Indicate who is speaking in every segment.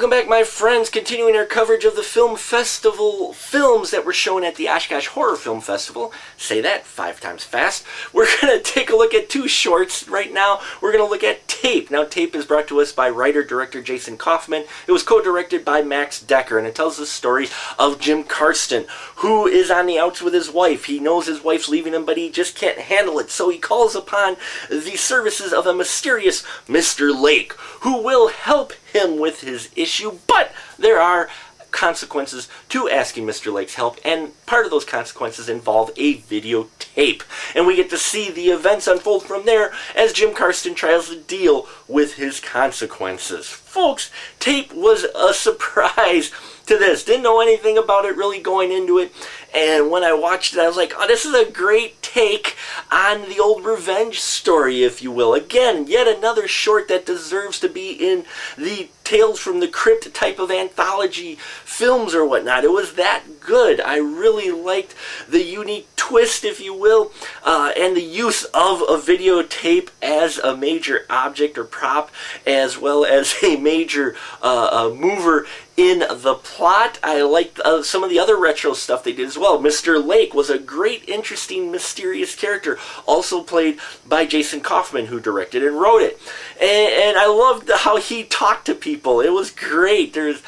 Speaker 1: Welcome back, my friends. Continuing our coverage of the film festival films that were shown at the Oshkosh Horror Film Festival. Say that 5 times fast. We're going to take a look at 2 shorts right now. We're going to look at Tape. Now, Tape is brought to us by writer-director Jason Kaufman. It was co-directed by Max Decker, and it tells the story of Jim Karsten, who is on the outs with his wife. He knows his wife's leaving him, but he just can't handle it, so he calls upon the services of a mysterious Mr. Lake, who will help him with his issue, but there are consequences to asking Mr. Lake's help, and part of those consequences involve a videotape. And we get to see the events unfold from there as Jim Karsten tries to deal with his consequences. Folks, Tape was a surprise to this. Didn't know anything about it really going into it, and when I watched it, I was like, oh, this is a great take on the old revenge story, if you will. Again, yet another short that deserves to be in the Tales from the Crypt type of anthology films or whatnot. It was that good. I really liked the unique twist, if you will, and the use of a videotape as a major object or prop, as well as a major mover in the plot. I liked some of the other retro stuff they did as well. Mr. Lake was a great, interesting, mysterious character, also played by Jason Kaufman, who directed and wrote it. And I loved how he talked to people. It was great. There's,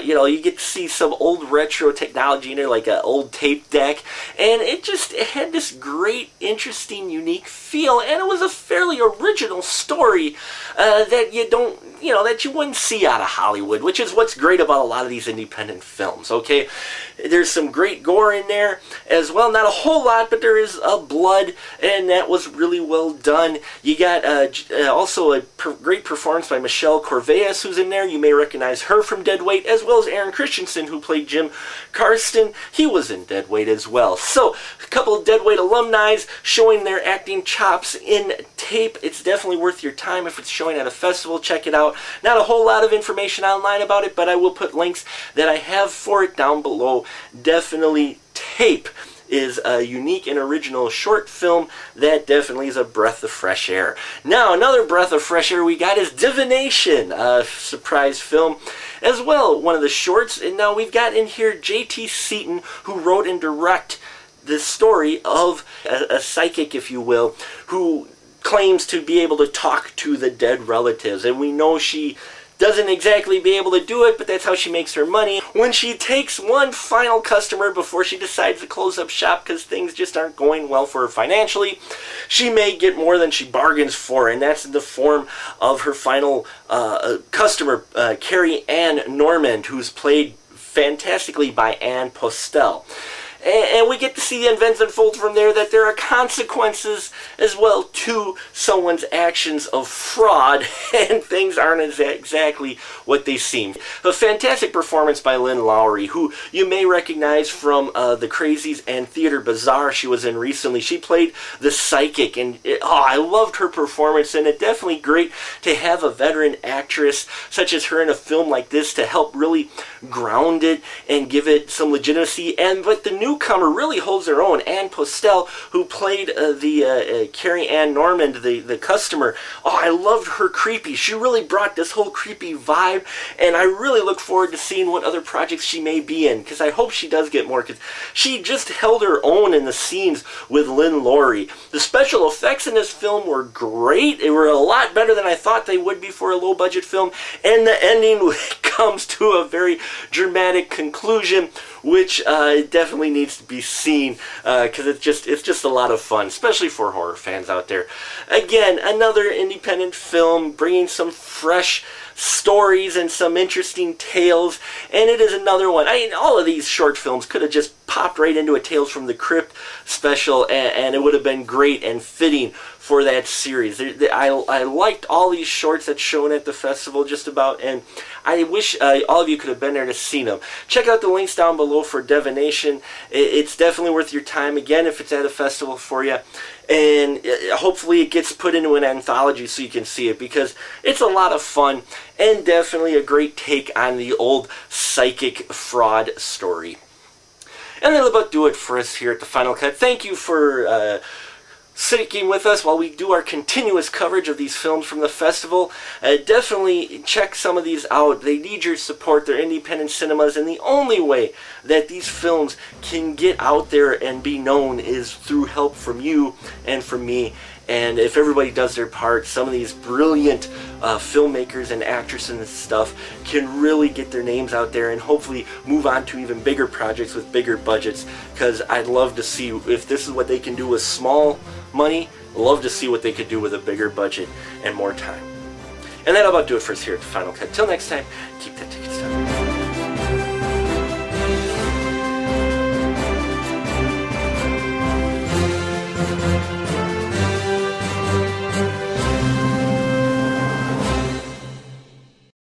Speaker 1: you get to see some old retro technology in there, like an old tape deck, and it had this great, interesting, unique feel, and it was a fairly original story that you wouldn't see out of Hollywood, which is what's great about a lot of these independent films, okay? There's some great gore in there as well. Not a whole lot, but there is blood, and that was really well done. You got also a great performance by Michelle Corvallis, who's in there. You may recognize her from Deadweight, as well as Aaron Christensen, who played Jim Karsten. He was in Deadweight as well. So, a couple of Deadweight alumni showing their acting chops in Tape. It's definitely worth your time if it's showing at a festival. Check it out. Not a whole lot of information online about it, but I will put links that I have for it down below. Definitely Tape is a unique and original short film that definitely is a breath of fresh air. Now, another breath of fresh air we got is Divination, a surprise film as well, one of the shorts. And now we've got in here J.T. Seaton, who wrote and directed the story of a psychic, if you will, who claims to be able to talk to the dead relatives. And we know she doesn't exactly be able to do it, but that's how she makes her money. When she takes one final customer before she decides to close up shop because things just aren't going well for her financially, she may get more than she bargains for, and that's in the form of her final customer, Carrie Ann Normand, who's played fantastically by Ann Postel. And we get to see the events unfold from there, that there are consequences as well to someone's actions of fraud, and things aren't exactly what they seem. A fantastic performance by Lynn Lowry, who you may recognize from The Crazies and Theater Bazaar she was in recently. She played the psychic, and I loved her performance, and it's definitely great to have a veteran actress such as her in a film like this to help really ground it and give it some legitimacy. But the newcomer really holds her own. Ann Postel, who played the Carrie Ann Normand, the customer. Oh, I loved her creepy. She really brought this whole creepy vibe, and I really look forward to seeing what other projects she may be in, because I hope she does get more, because she just held her own in the scenes with Lynn Lowry. The special effects in this film were great. They were a lot better than I thought they would be for a low-budget film, and the ending comes to a very dramatic conclusion, which definitely needs to be seen, because it's just a lot of fun, especially for horror fans out there. Again, another independent film bringing some fresh stories and some interesting tales, and it is another one. I mean, all of these short films could have just popped right into a Tales from the Crypt special, and it would have been great and fitting for that series. I liked all these shorts that's shown at the festival just about, and I wish all of you could have been there to see them. Check out the links down below for Divination. It's definitely worth your time, again, if it's at a festival for you. And hopefully it gets put into an anthology so you can see it, because it's a lot of fun and definitely a great take on the old psychic fraud story. And that'll about do it for us here at the Final Cut. Thank you for sticking with us while we do our continuous coverage of these films from the festival. Definitely check some of these out. They need your support. They're independent cinemas, and the only way that these films can get out there and be known is through help from you and from me. And if everybody does their part, some of these brilliant filmmakers and actresses and stuff can really get their names out there and hopefully move on to even bigger projects with bigger budgets, because I'd love to see if this is what they can do with small money. Love to see what they could do with a bigger budget and more time. And that'll about do it for us here at The Final Cut. Till next time, keep that ticket stuff.